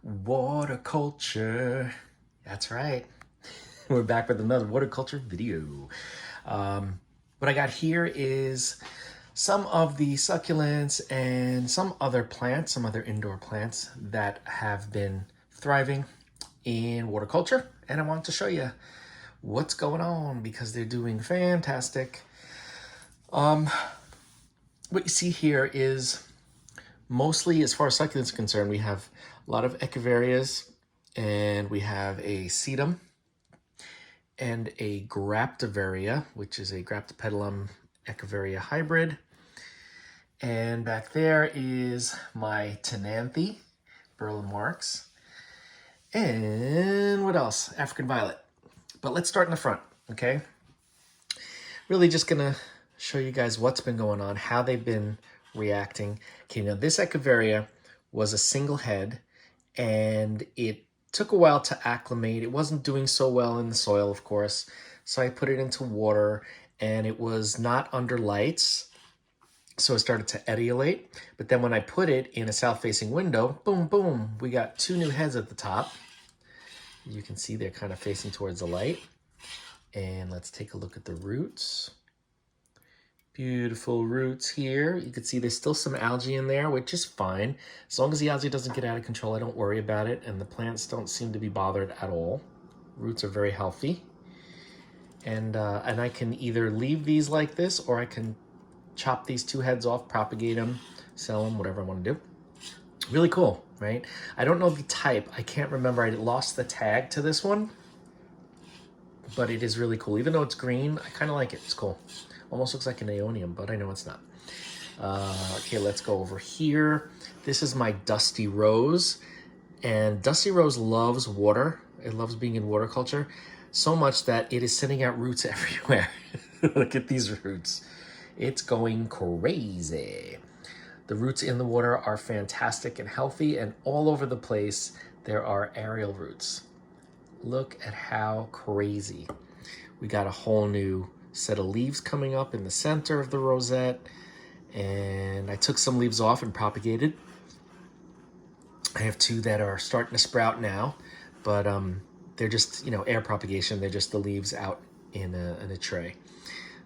Water culture. That's right. We're back with another water culture video. What I got here is some of the succulents and some other plants, some other indoor plants that have been thriving in water culture. And I want to show you what's going on because they're doing fantastic. What you see here is mostly, as far as succulents are concerned, we have a lot of Echeverias, and we have a sedum and a Graptiveria, which is a Graptopedilum Echeveria hybrid. And back there is my Tenanthe, Berlin Marks. And what else? African Violet. But let's start in the front, okay? Really just gonna show you guys what's been going on, how they've been reacting. Okay, now this Echeveria was a single head, and it took a while to acclimate. It wasn't doing so well in the soil, of course, so I put it into water, and it was not under lights, so it started to etiolate. But then when I put it in a south-facing window, boom, boom, we got two new heads at the top. You can see they're kind of facing towards the light. And let's take a look at the roots. Beautiful roots here. You can see there's still some algae in there, which is fine. As long as the algae doesn't get out of control, I don't worry about it. And the plants don't seem to be bothered at all. Roots are very healthy. And I can either leave these like this, or I can chop these two heads off, propagate them, sell them, whatever I want to do. Really cool, right? I don't know the type. I can't remember. I lost the tag to this one. But it is really cool. Even though it's green, I kind of like it. It's cool. Almost looks like an aeonium, but I know it's not. Okay, let's go over here. This is my Dusty Rose. And Dusty Rose loves water. It loves being in water culture so much that it is sending out roots everywhere. Look at these roots. It's going crazy. The roots in the water are fantastic and healthy, and all over the place there are aerial roots. Look at how crazy. We got a whole new set of leaves coming up in the center of the rosette, and I took some leaves off and propagated. I have two that are starting to sprout now, but they're just, air propagation. They're just the leaves out in a tray.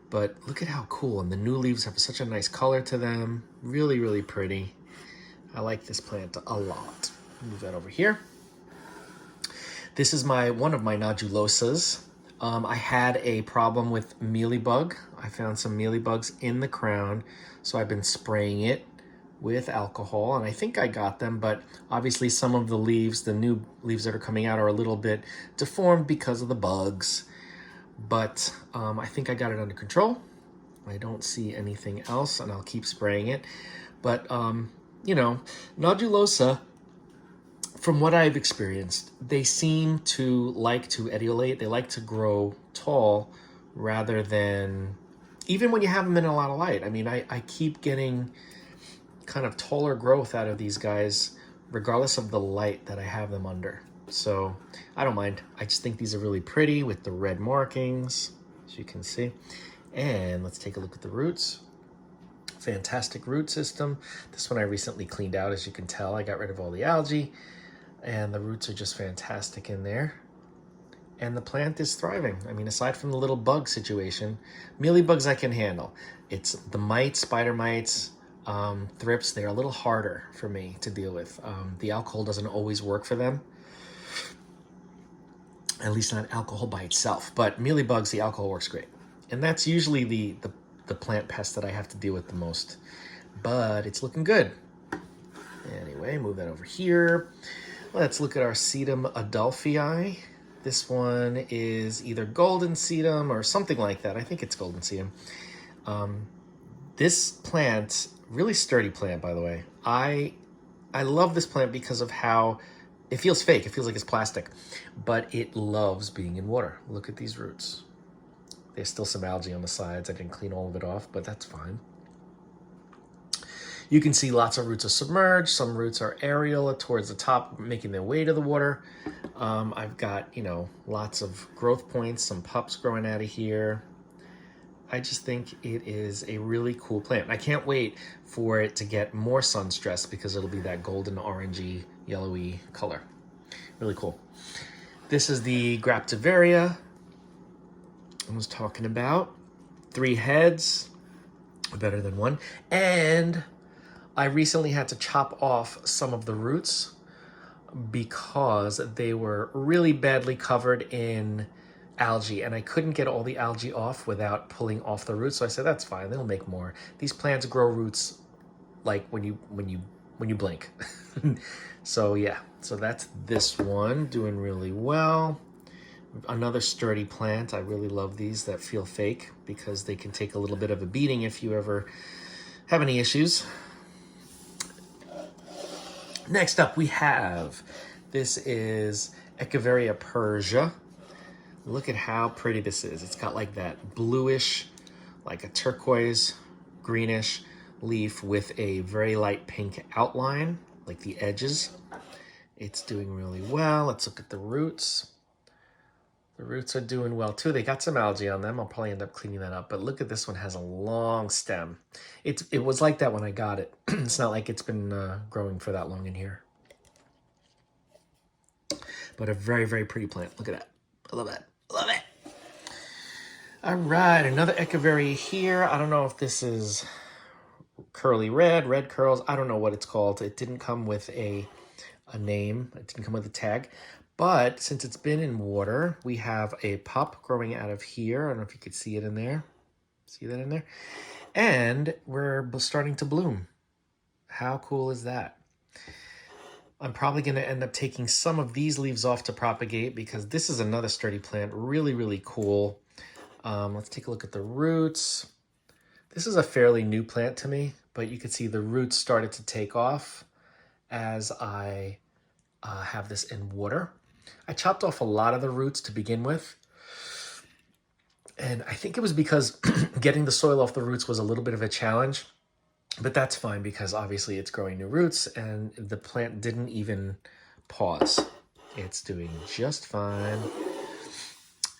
But look at how cool, and the new leaves have such a nice color to them. Really, really pretty. I like this plant a lot. Move that over here. This is one of my nodulosas. I had a problem with mealybug. I found some mealybugs in the crown, so I've been spraying it with alcohol, and I think I got them, but obviously some of the leaves, the new leaves that are coming out, are a little bit deformed because of the bugs. But I think I got it under control. I don't see anything else, and I'll keep spraying it. But, nodulosa, from what I've experienced, they seem to like to etiolate. They like to grow tall rather than, even when you have them in a lot of light. I mean, I keep getting kind of taller growth out of these guys, regardless of the light that I have them under. So I don't mind. I just think these are really pretty with the red markings, as you can see. And let's take a look at the roots. Fantastic root system. This one I recently cleaned out, as you can tell. I got rid of all the algae, and the roots are just fantastic in there. And the plant is thriving. I mean, aside from the little bug situation, mealybugs I can handle. It's the mites, spider mites, thrips, they're a little harder for me to deal with. The alcohol doesn't always work for them. At least not alcohol by itself. But mealybugs, the alcohol works great. And that's usually the plant pest that I have to deal with the most. But it's looking good. Anyway, move that over here. Let's look at our Sedum Adolphii. This one is either golden sedum or something like that. I think it's golden sedum. This plant, really sturdy plant, by the way. I love this plant because of how it feels fake. It feels like it's plastic, but it loves being in water. Look at these roots. There's still some algae on the sides. I didn't clean all of it off, but that's fine. You can see lots of roots are submerged. Some roots are aerial towards the top, making their way to the water. I've got, lots of growth points, some pups growing out of here. I just think it is a really cool plant. I can't wait for it to get more sun stress because it'll be that golden orangey yellowy color. Really cool. This is the Echeveria I was talking about. 3 heads, better than 1. And I recently had to chop off some of the roots because they were really badly covered in algae, and I couldn't get all the algae off without pulling off the roots. So I said, that's fine, they'll make more. These plants grow roots like when you blink. So yeah, so that's this one, doing really well. Another sturdy plant. I really love these that feel fake because they can take a little bit of a beating if you ever have any issues. Next up we have, this is Echeveria Persia. Look at how pretty this is. It's got like that bluish, like a turquoise, greenish leaf with a very light pink outline, like the edges. It's doing really well. Let's look at the roots. The roots are doing well too. They got some algae on them. I'll probably end up cleaning that up. But look at this one, has a long stem. It was like that when I got it. It's not like it's been growing for that long in here. But a very, very pretty plant. Look at that. I love that. Love it. All right, another Echeveria here. I don't know if this is curly red curls. I don't know what it's called. It didn't come with a name. It didn't come with a tag. But since it's been in water, we have a pup growing out of here. I don't know if you could see it in there. See that in there? And we're starting to bloom. How cool is that? I'm probably going to end up taking some of these leaves off to propagate because this is another sturdy plant. Really, really cool. Let's take a look at the roots. This is a fairly new plant to me, but you can see the roots started to take off as I have this in water. I chopped off a lot of the roots to begin with. And I think it was because getting the soil off the roots was a little bit of a challenge. But that's fine because obviously it's growing new roots and the plant didn't even pause. It's doing just fine.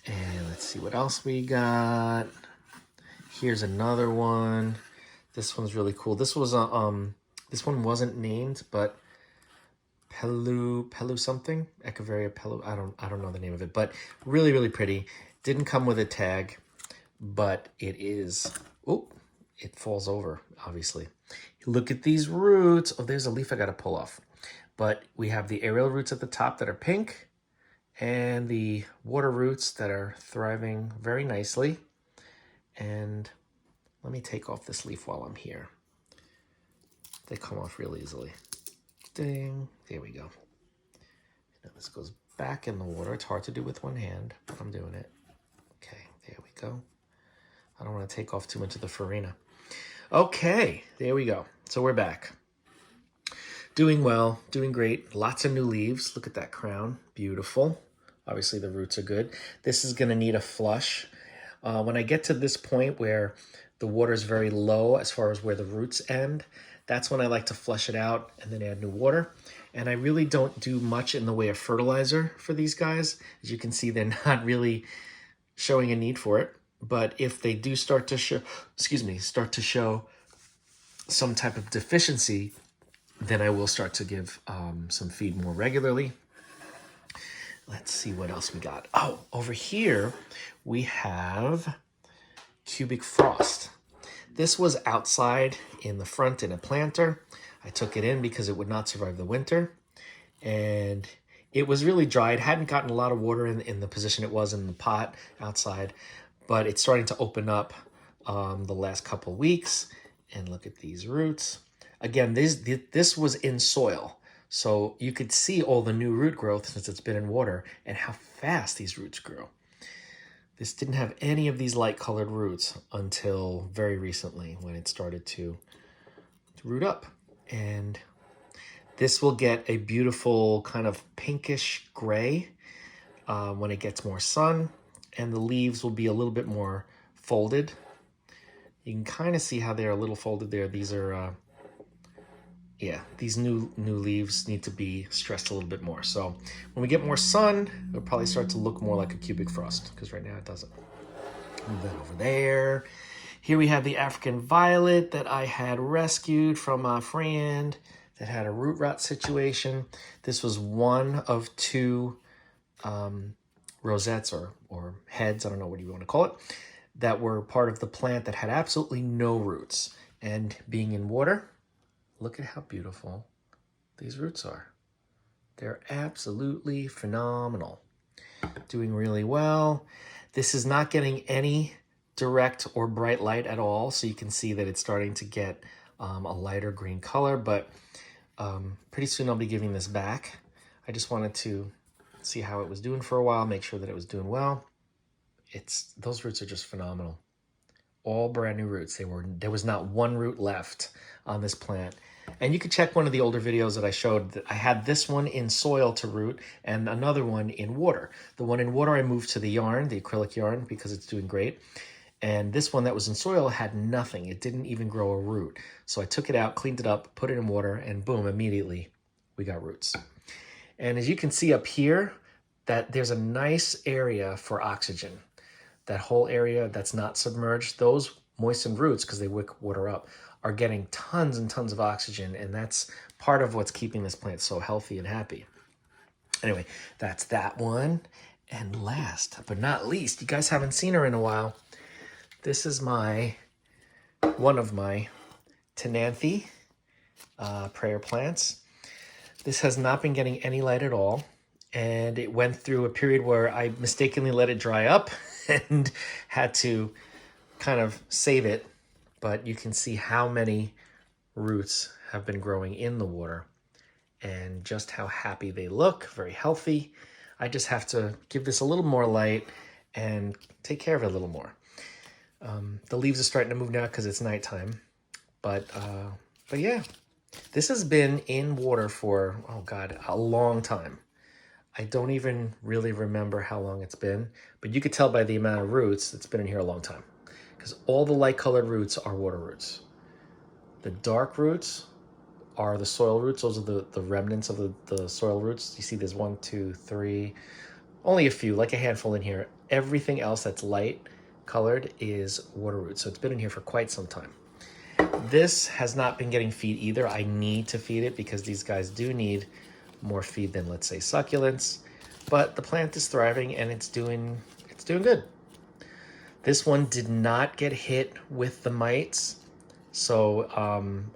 And let's see what else we got. Here's another one. This one's really cool. This was this one wasn't named, but Pelu something, Echeveria Pelu. I don't know the name of it, but really, really pretty. Didn't come with a tag, but it is. Oh, it falls over, obviously. Look at these roots. Oh, there's a leaf I got to pull off. But we have the aerial roots at the top that are pink and the water roots that are thriving very nicely. And let me take off this leaf while I'm here. They come off real easily. Ding. There we go. Now this goes back in the water. It's hard to do with one hand, but I'm doing it. Okay, there we go. I don't want to take off too much of the farina. Okay, there we go. So we're back. Doing well, doing great. Lots of new leaves. Look at that crown. Beautiful. Obviously the roots are good. This is going to need a flush. When I get to this point where the water is very low as far as where the roots end, that's when I like to flush it out and then add new water. And I really don't do much in the way of fertilizer for these guys. As you can see, they're not really showing a need for it. But if they do start to show, some type of deficiency, then I will start to give some feed more regularly. Let's see what else we got. Oh, over here we have cubic frost. This was outside in the front in a planter. I took it in because it would not survive the winter. And it was really dry. It hadn't gotten a lot of water in the position it was in the pot outside. But it's starting to open up the last couple of weeks. And look at these roots. Again, this was in soil. So you could see all the new root growth since it's been in water and how fast these roots grow. This didn't have any of these light colored roots until very recently when it started to root up. And this will get a beautiful kind of pinkish gray when it gets more sun. And the leaves will be a little bit more folded. You can kind of see how they're a little folded there. These are, these new leaves need to be stressed a little bit more. So when we get more sun, it'll probably start to look more like a cubic frost because right now it doesn't. Move that over there. Here we have the African violet that I had rescued from a friend. that had a root rot situation. This was one of two rosettes or heads, I don't know what you want to call it, that were part of the plant that had absolutely no roots. And being in water, look at how beautiful these roots are. They're absolutely phenomenal. Doing really well. This is not getting any direct or bright light at all, so you can see that it's starting to get a lighter green color, but pretty soon I'll be giving this back. I just wanted to see how it was doing for a while, make sure that it was doing well. Those roots are just phenomenal. All brand new roots. There was not one root left on this plant. And you could check one of the older videos that I showed that I had this one in soil to root and another one in water. The one in water I moved to the yarn, the acrylic yarn, because it's doing great. And this one that was in soil had nothing. It didn't even grow a root. So I took it out, cleaned it up, put it in water, and boom, immediately we got roots. And as you can see up here, that there's a nice area for oxygen. That whole area that's not submerged, those moistened roots, because they wick water up, are getting tons and tons of oxygen, and that's part of what's keeping this plant so healthy and happy. Anyway, that's that one. And last but not least, you guys haven't seen her in a while. This is one of my Tenanthe prayer plants. This has not been getting any light at all, and it went through a period where I mistakenly let it dry up and had to kind of save it. But you can see how many roots have been growing in the water and just how happy they look, very healthy. I just have to give this a little more light and take care of it a little more. The leaves are starting to move now because it's nighttime. But yeah, this has been in water for, oh God, a long time. I don't even really remember how long it's been, but you could tell by the amount of roots it's been in here a long time. Because all the light colored roots are water roots. The dark roots are the soil roots. Those are the remnants of the soil roots. You see there's 1, 2, 3, only a few, like a handful in here. Everything else that's light colored is water roots. So it's been in here for quite some time. This has not been getting feed either. I need to feed it because these guys do need more feed than, let's say, succulents. But the plant is thriving and it's doing good. This one did not get hit with the mites, so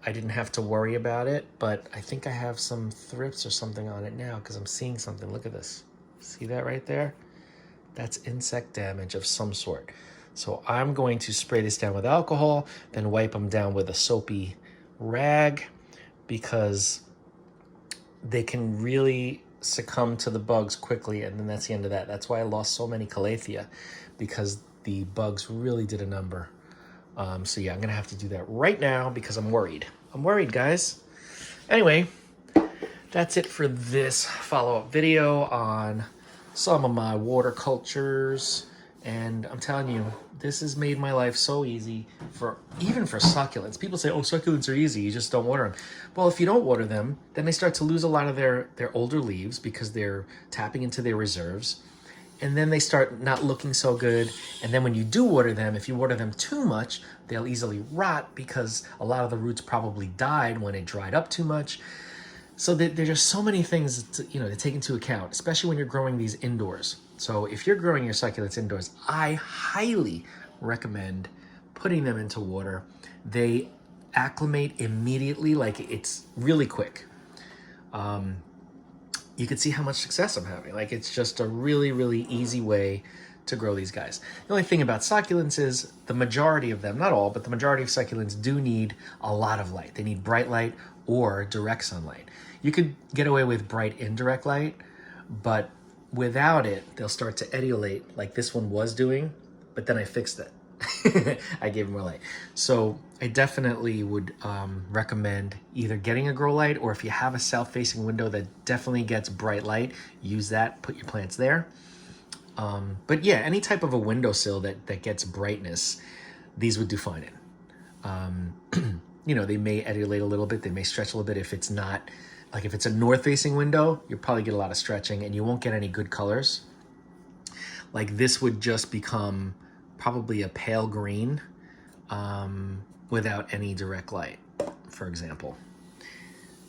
I didn't have to worry about it, but I think I have some thrips or something on it now because I'm seeing something. Look at this. See that right there? That's insect damage of some sort. So I'm going to spray this down with alcohol, then wipe them down with a soapy rag because they can really succumb to the bugs quickly, and then that's the end of that. That's why I lost so many calathea, because the bugs really did a number. So yeah, I'm gonna have to do that right now because I'm worried. I'm worried, guys. Anyway, that's it for this follow-up video on some of my water cultures. And I'm telling you, this has made my life so easy even for succulents. People say, oh, succulents are easy, you just don't water them. Well, if you don't water them, then they start to lose a lot of their older leaves because they're tapping into their reserves. And then they start not looking so good. And then when you do water them, if you water them too much, they'll easily rot because a lot of the roots probably died when it dried up too much. So there's just so many things to take into account, especially when you're growing these indoors. So if you're growing your succulents indoors, I highly recommend putting them into water. They acclimate immediately, like it's really quick. You can see how much success I'm having. Like it's just a really, really easy way to grow these guys. The only thing about succulents is the majority of them, not all, but the majority of succulents do need a lot of light. They need bright light or direct sunlight. You could get away with bright indirect light, but without it, they'll start to etiolate like this one was doing, but then I fixed it. I gave it more light. So I definitely would recommend either getting a grow light, or if you have a south-facing window that definitely gets bright light, use that, put your plants there. But yeah, any type of a windowsill that gets brightness, these would do fine in. They may etiolate a little bit, they may stretch a little bit. If it's not, like if it's a north-facing window, you'll probably get a lot of stretching and you won't get any good colors. Like this would just become probably a pale green without any direct light, for example.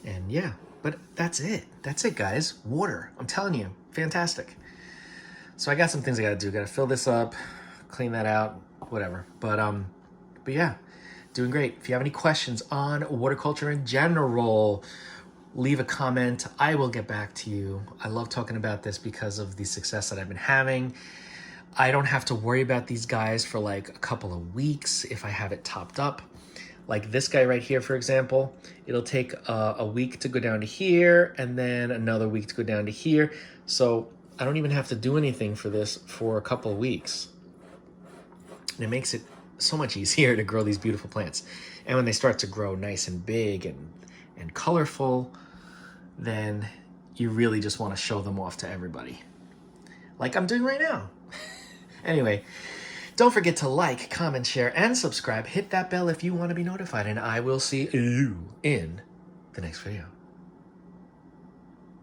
And yeah, but that's it. That's it, guys. Water. I'm telling you, fantastic. So I got some things I gotta do. Gotta fill this up, clean that out, whatever. But yeah, doing great. If you have any questions on horticulture in general, leave a comment. I will get back to you. I love talking about this because of the success that I've been having. I don't have to worry about these guys for like a couple of weeks if I have it topped up. Like this guy right here, for example, it'll take a week to go down to here and then another week to go down to here. So I don't even have to do anything for this for a couple of weeks. And it makes it so much easier to grow these beautiful plants. And when they start to grow nice and big and colorful, then you really just want to show them off to everybody. Like I'm doing right now. Anyway, don't forget to like, comment, share, and subscribe. Hit that bell if you want to be notified, and I will see you in the next video.